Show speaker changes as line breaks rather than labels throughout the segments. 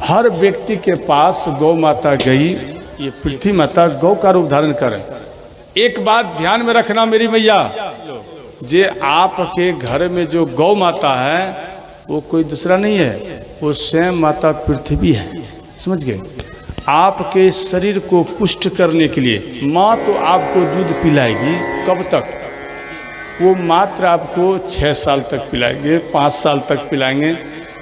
हर व्यक्ति के पास गौ माता गई, ये पृथ्वी माता गौ का रूप धारण करे। एक बात ध्यान में रखना मेरी मैया, जे आपके घर में जो गौ माता है वो कोई दूसरा नहीं है, वो स्वयं माता पृथ्वी है। समझ गए? आपके शरीर को पुष्ट करने के लिए माँ तो आपको दूध पिलाएगी। कब तक? वो मात्र आपको 6 साल तक पिलाएंगे, 5 साल तक पिलाएंगे,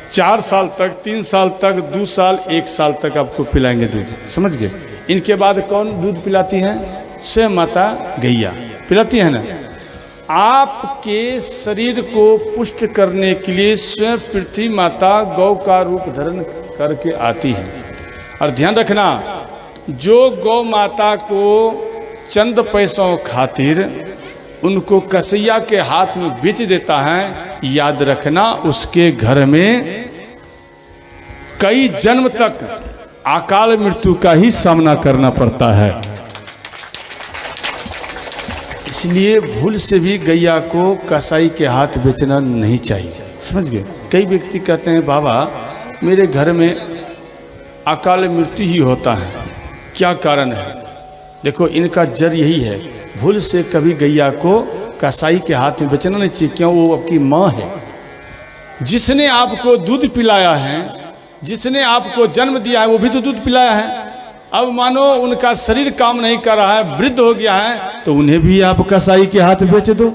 4 साल तक, 3 साल तक, 2 साल, 1 साल तक आपको पिलाएंगे दूध। समझ गए? इनके बाद कौन दूध पिलाती है? स्वयं माता गैया पिलाती है ना। आपके शरीर को पुष्ट करने के लिए स्वयं पृथ्वी माता गौ का रूप धारण करके आती है। और ध्यान रखना, जो गौ माता को चंद पैसों खातिर उनको कसैया के हाथ में बेच देता है, याद रखना उसके घर में कई जन्म तक अकाल मृत्यु का ही सामना करना पड़ता है। इसलिए भूल से भी गैया को कसाई के हाथ बेचना नहीं चाहिए। समझ गए? कई व्यक्ति कहते हैं बाबा मेरे घर में अकाल मृत्यु ही होता है, क्या कारण है? देखो इनका जड़ यही है, भूल से कभी गैया को कसाई के हाथ में बेचना नहीं चाहिए। क्यों? वो आपकी माँ है, जिसने आपको दूध पिलाया है, जिसने आपको जन्म दिया है, वो भी तो दूध पिलाया है। अब मानो उनका शरीर काम नहीं कर रहा है, वृद्ध हो गया है, तो उन्हें भी आप कसाई के हाथ बेच दो,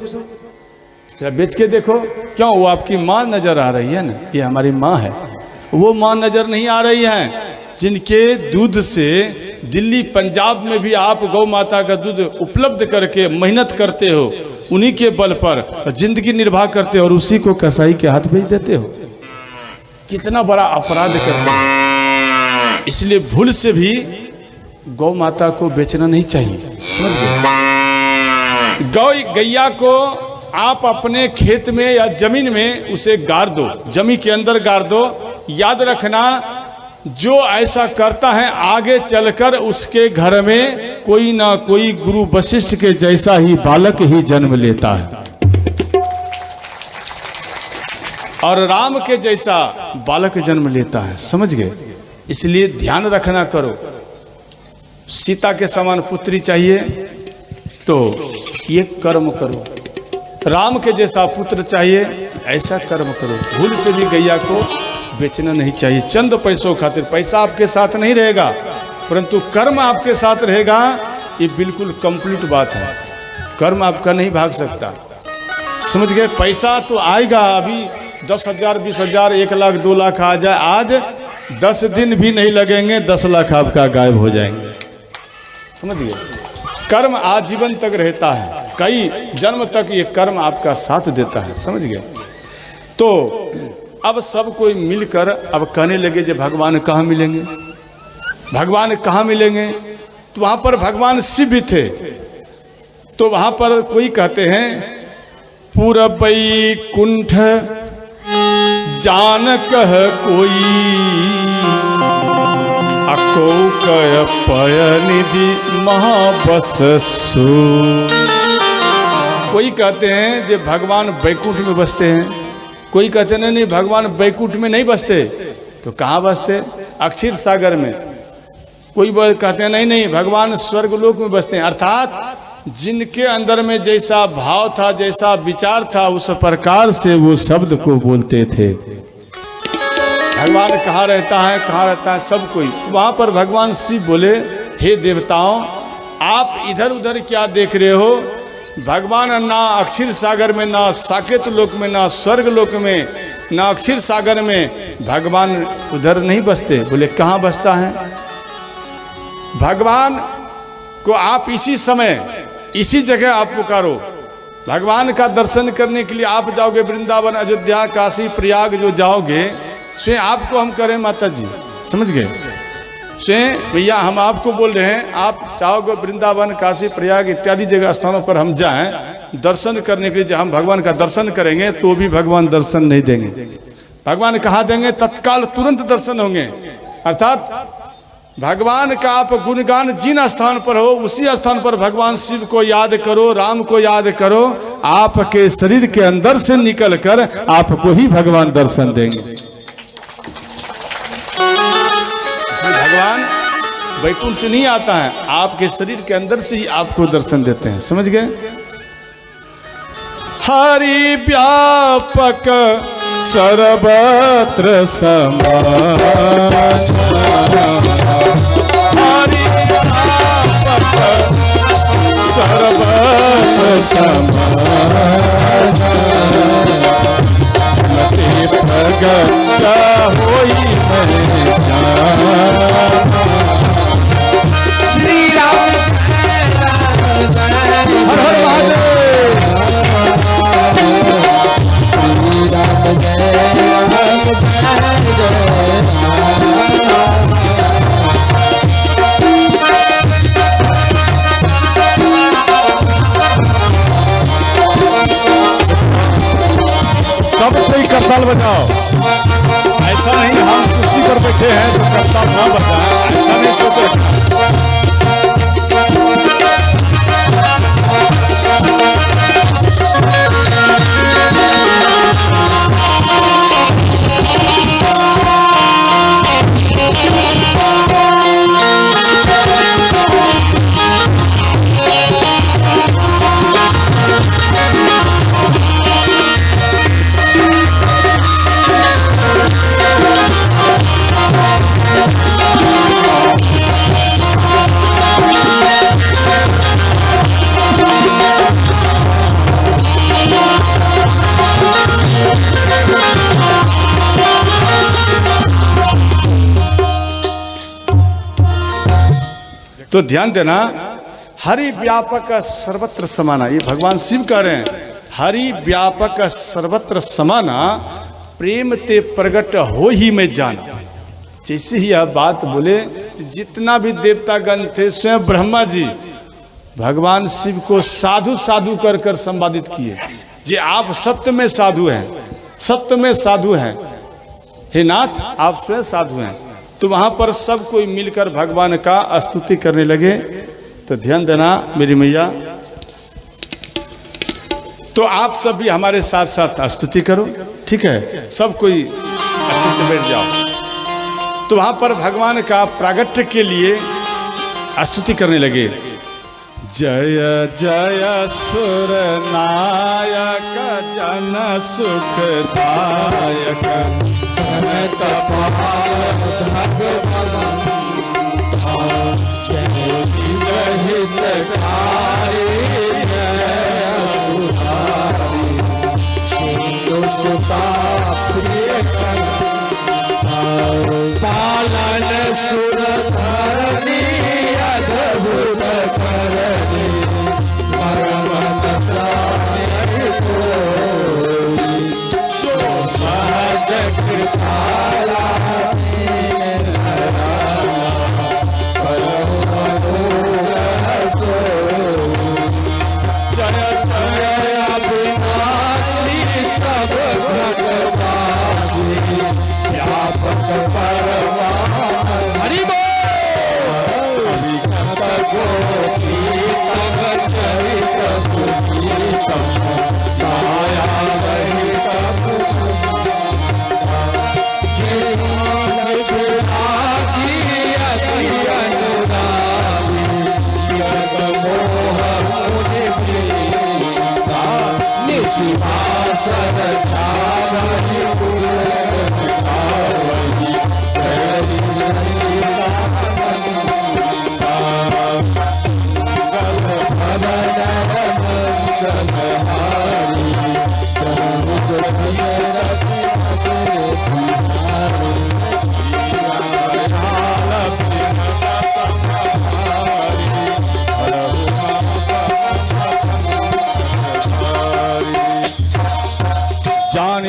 बेच के देखो। क्यों? वो आपकी माँ नजर आ रही है ना, ये हमारी माँ है। वो माँ नजर नहीं आ रही है जिनके दूध से दिल्ली पंजाब में भी आप गौ माता का दूध उपलब्ध करके मेहनत करते हो, उन्हीं के बल पर जिंदगी निर्वाह करते हो और उसी को कसाई के हाथ भेज देते हो। कितना बड़ा अपराध करते हो। इसलिए भूल से भी गौ माता को बेचना नहीं चाहिए। समझ गए? गौ गैया को आप अपने खेत में या जमीन में उसे गाड़ दो, जमीन के अंदर गाड़ दो। याद रखना, जो ऐसा करता है आगे चलकर उसके घर में कोई ना कोई गुरु वशिष्ठ के जैसा ही बालक ही जन्म लेता है और राम के जैसा बालक जन्म लेता है। समझ गए? इसलिए ध्यान रखना करो। सीता के समान पुत्री चाहिए तो ये कर्म करो, राम के जैसा पुत्र चाहिए ऐसा कर्म करो। भूल से भी गैया को बेचना नहीं चाहिए चंद पैसों खातिर। पैसा आपके साथ नहीं रहेगा परंतु कर्म आपके साथ रहेगा, ये बिल्कुल कंप्लीट बात है। कर्म आपका नहीं भाग सकता। समझ गए? पैसा तो आएगा, अभी 10,000, 20,000, 1 लाख, 2 लाख आ जाए, आज 10 दिन भी नहीं लगेंगे, 10 लाख आपका गायब हो जाएंगे। समझ गए? कर्म आजीवन तक रहता है, कई जन्म तक ये कर्म आपका साथ देता है। समझ गए? तो अब सब कोई मिलकर अब कहने लगे जे भगवान कहाँ मिलेंगे, भगवान कहाँ मिलेंगे? तो वहाँ पर भगवान शिव भी थे। तो वहाँ पर कोई कहते हैं पूरबई कुंठ जान कह कोई अको कय पय निधि महाबस सो। कोई कहते हैं जे भगवान बैकुंठ में बसते हैं, कोई कहते हैं नहीं भगवान बैकुंठ में नहीं बसते, तो कहाँ बसते? अक्षीर सागर में। कोई कहते हैं नहीं भगवान स्वर्गलोक में बसते हैं। अर्थात जिनके अंदर में जैसा भाव था, जैसा विचार था, उस प्रकार से वो शब्द को बोलते थे। भगवान कहाँ रहता है, कहाँ रहता है सब कोई। वहाँ पर भगवान शिव बोले हे देवताओं, आप इधर उधर क्या देख रहे हो? भगवान ना अक्षीर सागर में, ना साकेत लोक में, ना स्वर्ग लोक में, ना अक्षीर सागर में भगवान उधर नहीं बसते। बोले कहाँ बसता है? भगवान को आप इसी समय इसी जगह आप पुकारो। भगवान का दर्शन करने के लिए आप जाओगे वृंदावन, अयोध्या, काशी, प्रयाग जो जाओगे, स्वयं आपको हम करें माता जी। समझ गए? स्वयं भैया हम आपको बोल रहे हैं, आप चाहोगे वृंदावन, काशी, प्रयाग इत्यादि जगह स्थानों पर हम जाएं दर्शन करने के लिए। जब हम भगवान का दर्शन करेंगे तो भी भगवान दर्शन नहीं देंगे। भगवान कहाँ देंगे? तत्काल तुरंत दर्शन होंगे। अर्थात भगवान का आप गुणगान जिन स्थान पर हो उसी स्थान पर भगवान शिव को याद करो, राम को याद करो, आपके शरीर के अंदर से निकलकर आपको ही भगवान दर्शन देंगे। इसलिए भगवान वैकुंठ से नहीं आता है, आपके शरीर के अंदर से ही आपको दर्शन देते हैं। समझ गए? हरि व्यापक सर्वत्र समान, हरि व्यापक सर्वत्र समान, मते प्रगट होई मैं जान।
श्री राम
हर हर महादेव।
श्री राम जय राम
सब कोई करताल बजाओ। ऐसा नहीं हम कुर्सी पर बैठे हैं तो करताल ना बजाएं, ऐसा नहीं सोचे। तो ध्यान देना, हरि व्यापक सर्वत्र समाना, ये भगवान शिव कह रहे हैं। हरि व्यापक सर्वत्र समाना, प्रेम ते प्रगट हो ही मैं जान। जैसे ही यह बात बोले, जितना भी देवतागण थे, स्वयं ब्रह्मा जी भगवान शिव को साधु साधु कर कर संवादित किए, जे आप सत्य में साधु हैं, सत्य में साधु हैं, हे नाथ आप स्वयं साधु हैं। तो वहां पर सब कोई मिलकर भगवान का स्तुति करने लगे। तो ध्यान देना मेरी मैया, तो आप सब भी हमारे साथ साथ स्तुति करो, ठीक है? सब कोई अच्छे से बैठ जाओ। तो वहां पर भगवान का प्रागट्य के लिए स्तुति करने लगे। जय जय सुर नायक जन सुखदायक,
पालन सुर धरनी अद्भुत करनी, परम जो सहज कृपाला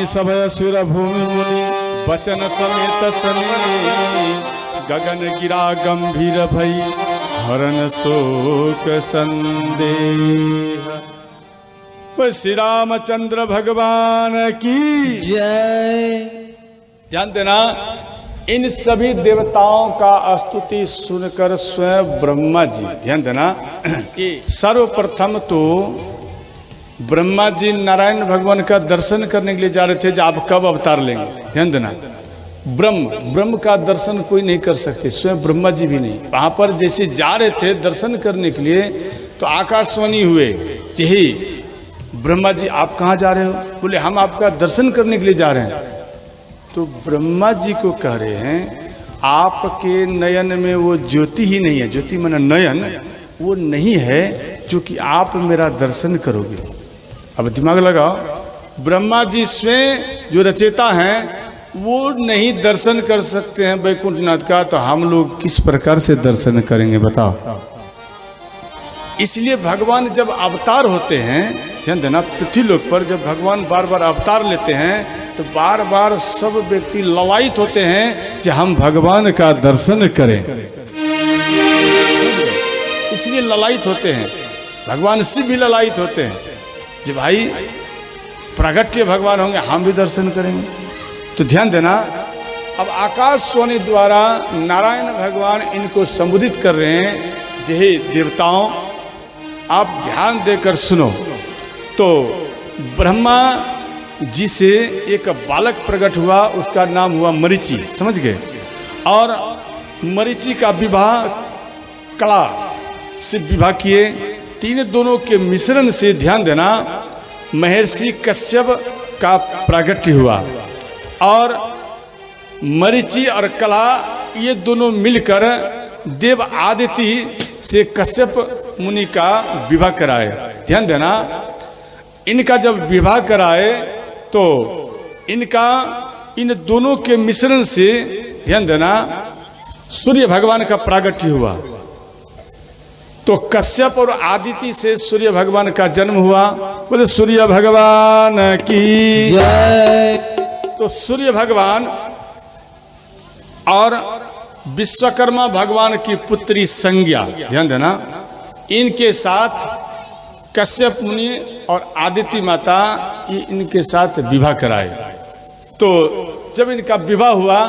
सब सुर भूमि मुनि वचन समेत सनी, गगन गिरा गंभीर भई हरण शोक संदेह। श्री रामचंद्र भगवान की
जय।
ध्यान देना, इन सभी देवताओं का स्तुति सुनकर स्वयं ब्रह्मा जी, ध्यान देना, सर्वप्रथम तो ब्रह्मा जी नारायण भगवान का दर्शन करने के लिए जा रहे थे, जो आप कब अवतार लेंगे। ध्यान देना, ब्रह्म का दर्शन कोई नहीं कर सकते, स्वयं ब्रह्मा जी भी नहीं। वहां पर जैसे जा रहे थे दर्शन करने के लिए तो आकाशवाणी हुए, यही ब्रह्मा जी आप कहाँ जा रहे हो? बोले हम आपका दर्शन करने के लिए जा रहे हैं। तो ब्रह्मा जी को कह रहे हैं आपके नयन में वो ज्योति ही नहीं है, ज्योति माने नयन, वो नहीं है जो कि आप मेरा दर्शन करोगे। अब दिमाग लगाओ, ब्रह्मा जी स्वयं जो रचेता हैं वो नहीं दर्शन कर सकते हैं वैकुंठनाथ का, तो हम लोग किस प्रकार से दर्शन करेंगे बताओ। इसलिए भगवान जब अवतार होते हैं, ध्यान देना, पृथ्वी लोक पर जब भगवान बार बार अवतार लेते हैं तो बार बार सब व्यक्ति ललायित होते हैं कि हम भगवान का दर्शन करें। इसलिए ललायित होते हैं, भगवान शिव भी ललायित होते हैं कि भाई प्रागट्य भगवान होंगे, हम भी दर्शन करेंगे। तो ध्यान देना, अब आकाशवाणी द्वारा नारायण भगवान इनको संबोधित कर रहे हैं, जय देवताओं आप ध्यान देकर सुनो। तो ब्रह्मा जी से एक बालक प्रकट हुआ, उसका नाम हुआ मरीचि, समझ गए। और मरीचि का विवाह कला से विवाह किए, तीन दोनों के मिश्रण से, ध्यान देना, महर्षि कश्यप का प्रागट्य हुआ। और मरीचि और कला ये दोनों मिलकर देव आदिति से कश्यप मुनि का विवाह कराए। ध्यान देना, इनका जब विवाह कराए तो इनका इन दोनों के मिश्रण से, ध्यान देना, सूर्य भगवान का प्रागट्य हुआ। तो कश्यप और आदिति से सूर्य भगवान का जन्म हुआ। बोले सूर्य भगवान की
जय।
तो सूर्य भगवान और विश्वकर्मा भगवान की पुत्री संज्ञा, ध्यान देना, इनके साथ कश्यप मुनि और आदिति माता ये इनके साथ विवाह कराए। तो जब इनका विवाह हुआ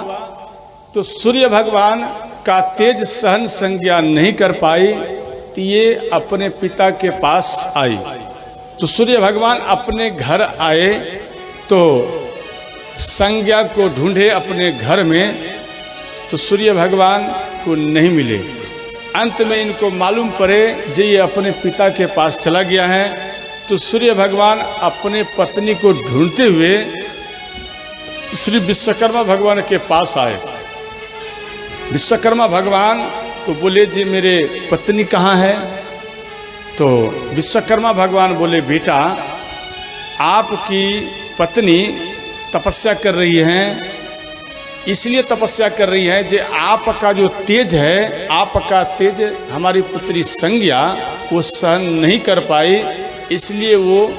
तो सूर्य भगवान का तेज सहन संज्ञा नहीं कर पाई, तो ये अपने पिता के पास आई। तो सूर्य भगवान अपने घर आए तो संज्ञा को ढूंढे अपने घर में, तो सूर्य भगवान को नहीं मिले। अंत में इनको मालूम पड़े जे ये अपने पिता के पास चला गया है। तो सूर्य भगवान अपने पत्नी को ढूंढते हुए श्री विश्वकर्मा भगवान के पास आए। विश्वकर्मा भगवान को बोले जी मेरे पत्नी कहाँ है? तो विश्वकर्मा भगवान बोले बेटा आपकी पत्नी तपस्या कर रही हैं, इसलिए तपस्या कर रही है जे आपका जो तेज है, आपका तेज हमारी पुत्री संज्ञा वो सहन नहीं कर पाई, इसलिए वो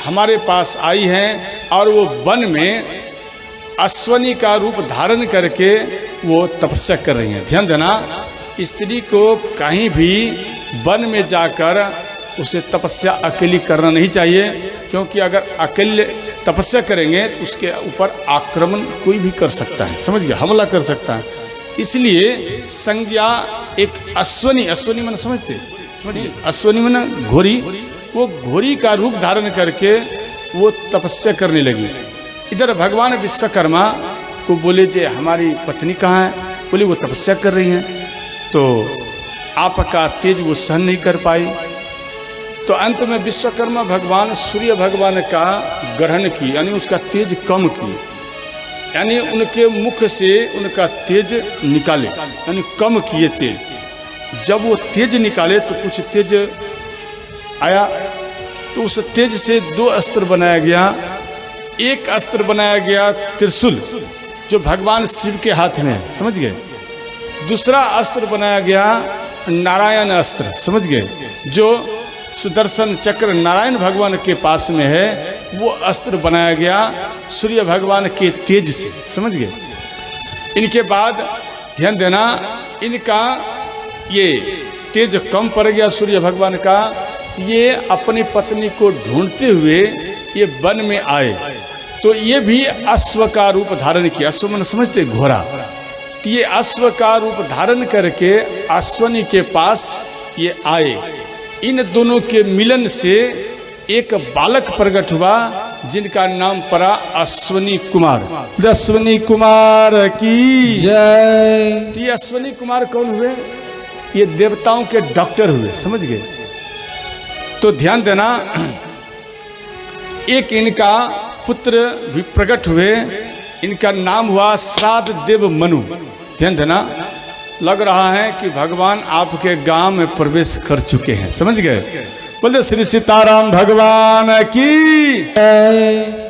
हमारे पास आई हैं और वो वन में अश्वनी का रूप धारण करके वो तपस्या कर रही हैं। ध्यान देना, स्त्री को कहीं भी वन में जाकर उसे तपस्या अकेली करना नहीं चाहिए, क्योंकि अगर अकेले तपस्या करेंगे तो उसके ऊपर आक्रमण कोई भी कर सकता है, समझ गया, हमला कर सकता है। इसलिए संज्ञा एक अश्वनी मन समझिए, अश्वनी मन घोड़ी, वो घोड़ी का रूप धारण करके वो तपस्या करने लगी। इधर भगवान विश्वकर्मा को बोले जे हमारी पत्नी कहाँ है? बोले वो तपस्या कर रही हैं, तो आपका तेज वो सहन नहीं कर पाई। तो अंत में विश्वकर्मा भगवान सूर्य भगवान का ग्रहण की, यानी उसका तेज कम की, यानी उनके मुख से उनका तेज निकाले, यानी कम किए तेज। जब वो तेज निकाले तो कुछ तेज आया, तो उस तेज से दो अस्त्र बनाया गया। एक अस्त्र बनाया गया त्रिशूल जो भगवान शिव के हाथ में है, समझ गए। दूसरा अस्त्र बनाया गया नारायण अस्त्र, समझ गए, जो सुदर्शन चक्र नारायण भगवान के पास में है, वो अस्त्र बनाया गया सूर्य भगवान के तेज से, समझ गए। इनके बाद ध्यान देना, इनका ये तेज कम पड़ गया सूर्य भगवान का। ये अपनी पत्नी को ढूंढते हुए ये वन में आए, तो ये भी अश्व का रूप धारण किया। अश्व मन समझते, घोड़ा। तो ये अश्व का रूप धारण करके अश्वनी के पास ये आए। इन दोनों के मिलन से एक बालक प्रकट हुआ, जिनका नाम पड़ा अश्वनी कुमार। अश्वनी कुमार की
जय।
ये अश्वनी कुमार कौन हुए? ये देवताओं के डॉक्टर हुए, समझ गए। तो ध्यान देना, एक इनका पुत्र भी प्रकट हुए, इनका नाम हुआ श्राद्ध देव मनु। ध्यान देना, लग रहा है कि भगवान आपके गांव में प्रवेश कर चुके हैं, समझ गए। बोले श्री सीताराम भगवान की।